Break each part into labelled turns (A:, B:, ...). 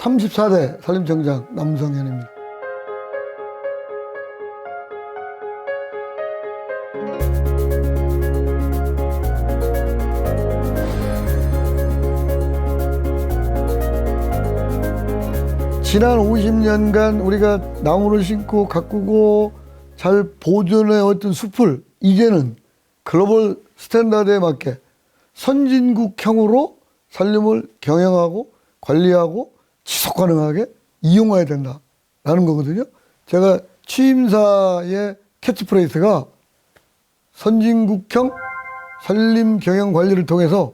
A: 34대 산림청장 남성현입니다. 지난 50년간 우리가 나무를 심고 가꾸고 잘 보존해왔던 숲을 이제는 글로벌 스탠다드에 맞게 선진국형으로 산림을 경영하고 관리하고 지속 가능하게 이용해야 된다라는 거거든요. 제가 취임사의 캐치프레이즈가 선진국형 산림 경영 관리를 통해서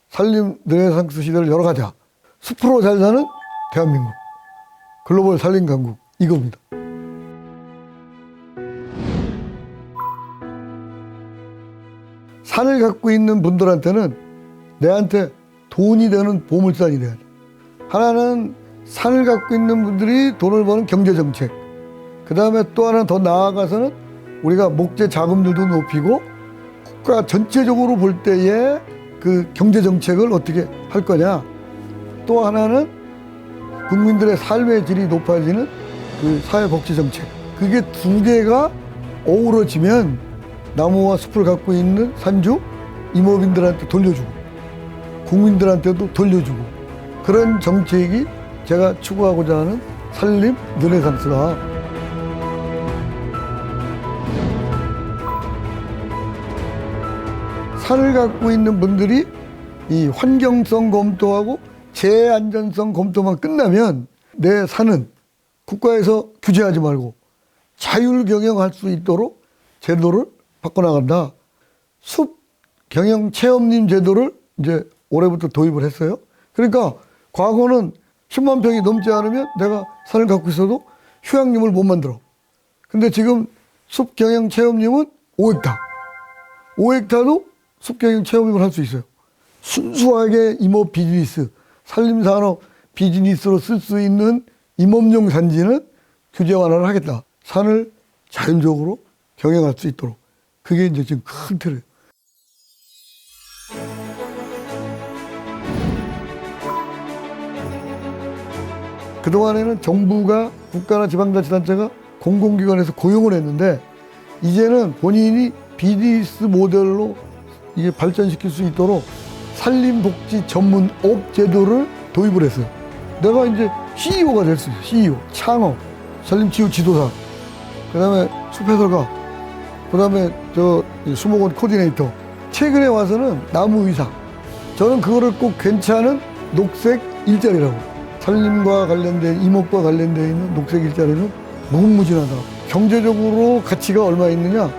A: 산림 르네상스 시대를 열어가자. 숲으로 잘 사는 대한민국. 글로벌 산림 강국 이겁니다. 산을 갖고 있는 분들한테는 내한테 돈이 되는 보물산이 돼야 돼. 하나는 산을 갖고 있는 분들이 돈을 버는 경제정책. 그 다음에 또 하나는 더 나아가서는 우리가 목재 자금률도 높이고 국가 전체적으로 볼 때의 그 경제정책을 어떻게 할 거냐. 또 하나는 국민들의 삶의 질이 높아지는 그 사회복지정책. 그게 두 개가 어우러지면 나무와 숲을 갖고 있는 산주, 임업인들한테 돌려주고 국민들한테도 돌려주고 그런 정책이 제가 추구하고자 하는 산림 르네상스다. 산을 갖고 있는 분들이 이 환경성 검토하고 재안전성 검토만 끝나면 내 산은 국가에서 규제하지 말고 자율 경영할 수 있도록 제도를 바꿔나간다. 숲 경영 체험님 제도를 이제 올해부터 도입을 했어요. 그러니까 과거는 10만 평이 넘지 않으면 내가 산을 갖고 있어도 휴양림을 못 만들어. 근데 지금 숲 경영 체험님은 5헥타. 5헥타도 숲 경영 체험님을 할 수 있어요. 순수하게 임업 비즈니스, 산림산업 비즈니스로 쓸 수 있는 임업용 산지는 규제 완화를 하겠다. 산을 자율적으로 경영할 수 있도록. 그게 이제 지금 큰 틀이에요. 그동안에는 정부가 국가나 지방자치단체가 공공기관에서 고용을 했는데 이제는 본인이 비즈니스 모델로 이게 발전시킬 수 있도록 산림복지 전문업 제도를 도입을 했어요. 내가 이제 CEO가 될 수 있어요. CEO, 창업, 산림치유 지도사, 그 다음에 숲해설가, 그 다음에 수목원 코디네이터. 최근에 와서는 나무의사. 저는 그거를 꼭 괜찮은 녹색 일자리라고. 산림과 관련된, 임업과 관련되어 있는 녹색 일자리는 무궁무진하다. 경제적으로 가치가 얼마 있느냐?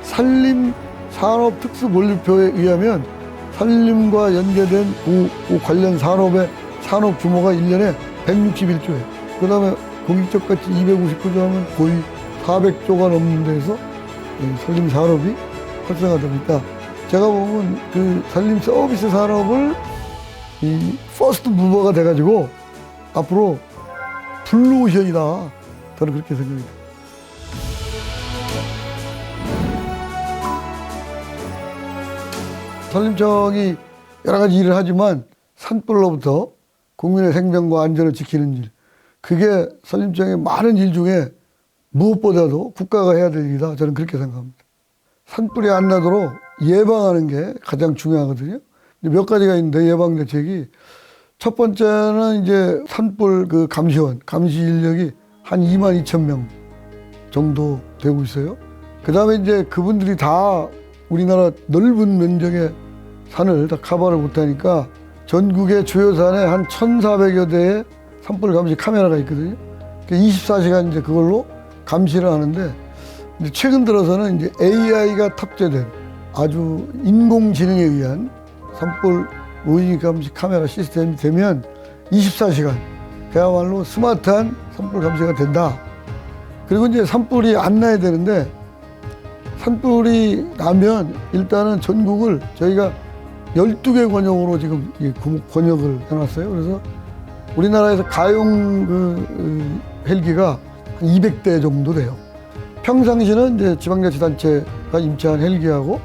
A: 산림산업특수본류표에 의하면 산림과 연계된 그 관련 산업의 산업 규모가 1년에 161조예요. 그 다음에 공익적 가치 259조 하면 거의 400조가 넘는 데서 산림 산업이 활성화되고 있다. 제가 보면 그 산림 서비스 산업을 이 퍼스트 무버가 돼가지고 앞으로 블루오션이다. 저는 그렇게 생각합니다. 산림청이 여러 가지 일을 하지만 산불로부터 국민의 생명과 안전을 지키는 일, 그게 산림청의 많은 일 중에 무엇보다도 국가가 해야 될 일이다. 저는 그렇게 생각합니다. 산불이 안 나도록 예방하는 게 가장 중요하거든요. 몇 가지가 있는데 예방 대책이 첫 번째는 이제 산불 그 감시원, 감시 인력이 한 22,000명 정도 되고 있어요. 그 다음에 이제 그분들이 다 우리나라 넓은 면적의 산을 다 커버를 못하니까 전국의 주요 산에 한 1,400여 대의 산불 감시 카메라가 있거든요. 24시간 이제 그걸로 감시를 하는데 이제 최근 들어서는 이제 AI가 탑재된 아주 인공지능에 의한 산불 우회 감시 카메라 시스템이 되면 24시간 그야말로 스마트한 산불 감시가 된다. 그리고 이제 산불이 안 나야 되는데 산불이 나면 일단은 전국을 저희가 12개 권역으로 지금 권역을 해놨어요. 그래서 우리나라에서 가용 헬기가 한 200대 정도 돼요. 평상시는 이제 지방자치단체가 임차한 헬기하고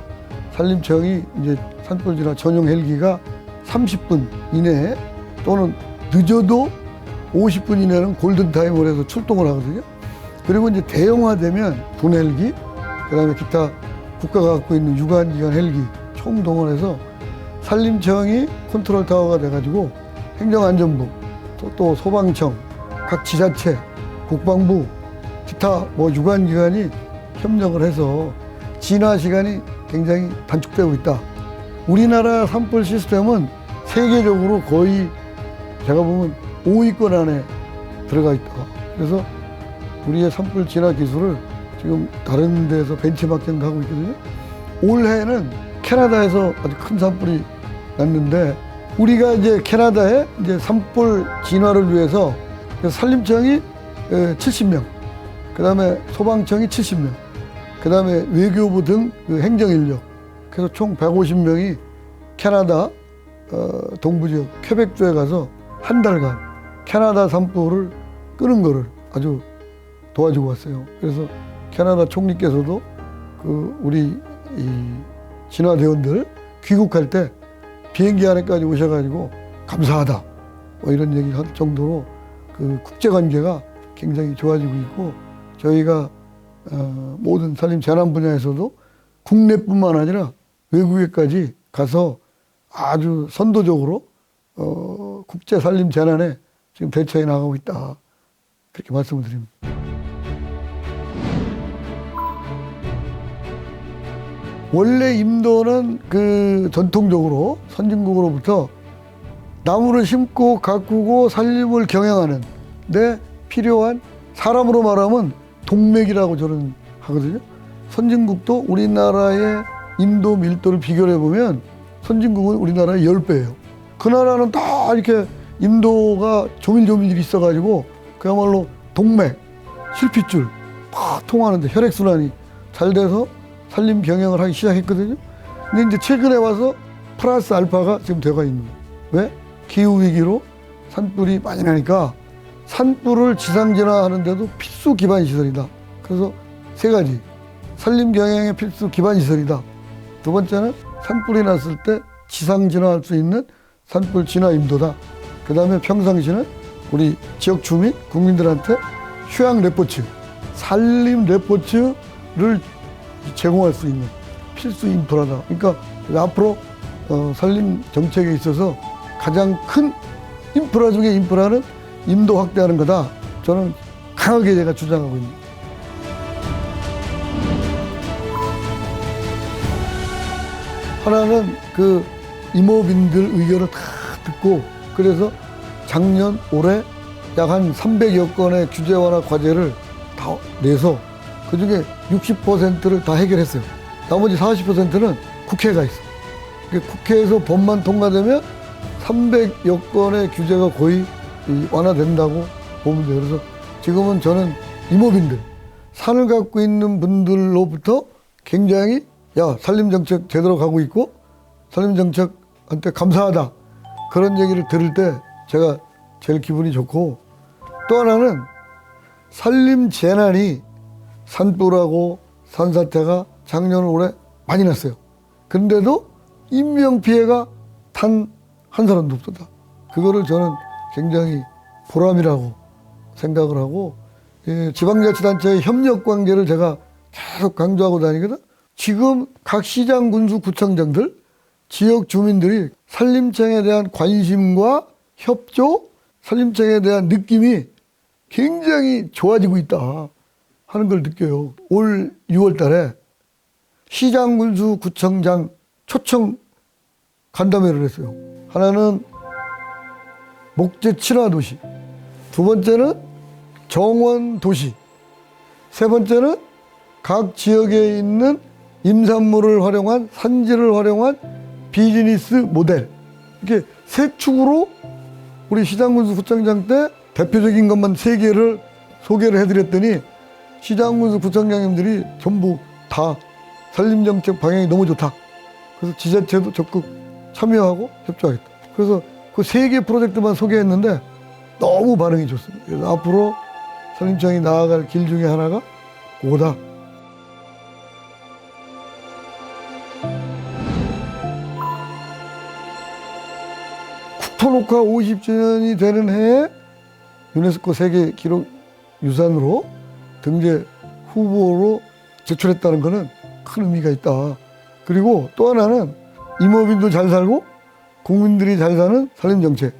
A: 산림청이 이제 산불 진화 전용 헬기가 30분 이내에 또는 늦어도 50분 이내는 골든타임을 해서 출동을 하거든요. 그리고 이제 대형화되면 군헬기, 그 다음에 기타 국가가 갖고 있는 유관기관 헬기 총동원해서 산림청이 컨트롤 타워가 돼가지고 행정안전부, 또 소방청, 각 지자체, 국방부, 기타 유관기관이 협력을 해서 진화 시간이 굉장히 단축되고 있다. 우리나라 산불 시스템은 세계적으로 거의 제가 보면 5위권 안에 들어가 있다. 그래서 우리의 산불 진화 기술을 지금 다른 데서 벤치마킹도 하고 있거든요. 올해는 캐나다에서 아주 큰 산불이 났는데 우리가 이제 캐나다에 이제 산불 진화를 위해서 산림청이 70명, 그 다음에 소방청이 70명, 그 다음에 외교부 등 그 행정인력, 그래서 총 150명이 캐나다 동부지역 퀘벡주에 가서 한 달간 캐나다 산불을 끄는 거를 아주 도와주고 왔어요. 그래서 캐나다 총리께서도 그 우리 이 진화대원들 귀국할 때 비행기 안에까지 오셔가지고 감사하다 이런 얘기 할 정도로 그 국제관계가 굉장히 좋아지고 있고, 저희가 모든 산림 재난 분야에서도 국내뿐만 아니라 외국에까지 가서 아주 선도적으로 국제 산림 재난에 지금 대처해 나가고 있다, 그렇게 말씀을 드립니다. 원래 임도는 그 전통적으로 선진국으로부터 나무를 심고 가꾸고 산림을 경영하는 데 필요한, 사람으로 말하면 동맥이라고 저는 하거든요. 선진국도 우리나라의 인도 밀도를 비교해 보면 선진국은 우리나라의 10배예요. 그 나라는 다 이렇게 인도가 조밀조밀 있어가지고 그야말로 동맥, 실핏줄 막 통하는데 혈액순환이 잘 돼서 산림 경영을 하기 시작했거든요. 근데 이제 최근에 와서 플러스 알파가 지금 되어 있는 거예요. 왜? 기후위기로 산불이 많이 나니까 산불을 지상진화하는데도 필수 기반 시설이다. 그래서 세 가지. 산림 경영의 필수 기반 시설이다. 두 번째는 산불이 났을 때 지상진화할 수 있는 산불 진화 임도다. 그 다음에 평상시는 우리 지역 주민, 국민들한테 휴양 레포츠, 산림 레포츠를 제공할 수 있는 필수 인프라다. 그러니까 앞으로 산림 정책에 있어서 가장 큰 인프라 중에 인프라는 인도 확대하는 거다. 저는 강하게 제가 주장하고 있습니다. 하나는 그 임업인들 의견을 다 듣고, 그래서 작년 올해 약 한 300여 건의 규제 완화 과제를 다 내서 그중에 60%를 다 해결했어요. 나머지 40%는 국회에 가 있어. 국회에서 법만 통과되면 300여 건의 규제가 거의 완화된다고 보면 돼요. 그래서 지금은 저는 임업인들, 산을 갖고 있는 분들로부터 굉장히 산림정책 제대로 가고 있고 산림정책한테 감사하다, 그런 얘기를 들을 때 제가 제일 기분이 좋고, 또 하나는 산림 재난이 산불하고 산사태가 작년 올해 많이 났어요. 그런데도 인명피해가 단 한 사람도 없었다. 그거를 저는 굉장히 보람이라고 생각을 하고, 지방자치단체의 협력관계를 제가 계속 강조하고 다니거든. 지금 각 시장, 군수, 구청장들, 지역 주민들이 산림청에 대한 관심과 협조, 산림청에 대한 느낌이 굉장히 좋아지고 있다 하는 걸 느껴요. 올 6월 달에 시장, 군수, 구청장 초청 간담회를 했어요. 하나는 목재 친화 도시, 두 번째는 정원 도시, 세 번째는 각 지역에 있는 임산물을 활용한, 산지를 활용한 비즈니스 모델. 이렇게 세 축으로 우리 시장군수 구청장 때 대표적인 것만 세 개를 소개를 해드렸더니 시장군수 구청장님들이 전부 다 산림정책 방향이 너무 좋다. 그래서 지자체도 적극 참여하고 협조하겠다. 그래서 그 세 개 프로젝트만 소개했는데 너무 반응이 좋습니다. 그래서 앞으로 산림청이 나아갈 길 중에 하나가 그거다. 국토 녹화 50주년이 되는 해에 유네스코 세계 기록 유산으로 등재 후보로 제출했다는 것은 큰 의미가 있다. 그리고 또 하나는 임업인도 잘 살고 국민들이 잘 사는 산림정책,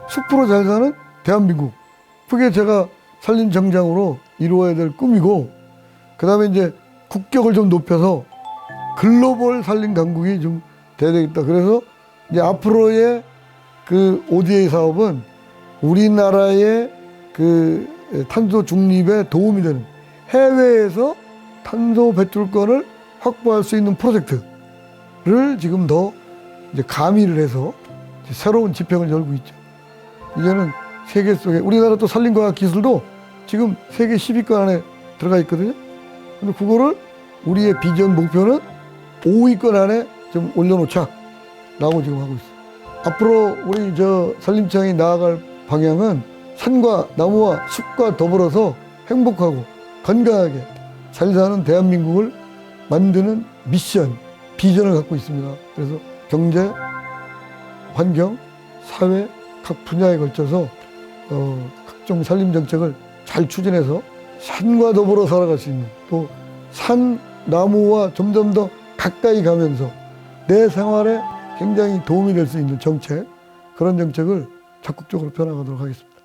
A: 숲으로 잘 사는 대한민국. 그게 제가 산림청장으로 이루어야 될 꿈이고, 그 다음에 이제 국격을 좀 높여서 글로벌 산림 강국이 좀 돼야 되겠다. 그래서 이제 앞으로의 그 ODA 사업은 우리나라의 그 탄소 중립에 도움이 되는 해외에서 탄소 배출권을 확보할 수 있는 프로젝트를 지금 더 이제 가미를 해서 이제 새로운 지평을 열고 있죠. 이제는 세계 속에 우리나라 또 산림과학 기술도 지금 세계 10위권 안에 들어가 있거든요. 근데 그거를 우리의 비전 목표는 5위권 안에 좀 올려놓자라고 지금 하고 있어요. 앞으로 우리 산림청이 나아갈 방향은 산과 나무와 숲과 더불어서 행복하고 건강하게 잘 사는 대한민국을 만드는 미션, 비전을 갖고 있습니다. 그래서 경제, 환경, 사회 각 분야에 걸쳐서 각종 산림 정책을 잘 추진해서 산과 더불어 살아갈 수 있는, 또 산, 나무와 점점 더 가까이 가면서 내 생활에 굉장히 도움이 될 수 있는 정책, 그런 정책을 적극적으로 펴나가도록 하겠습니다.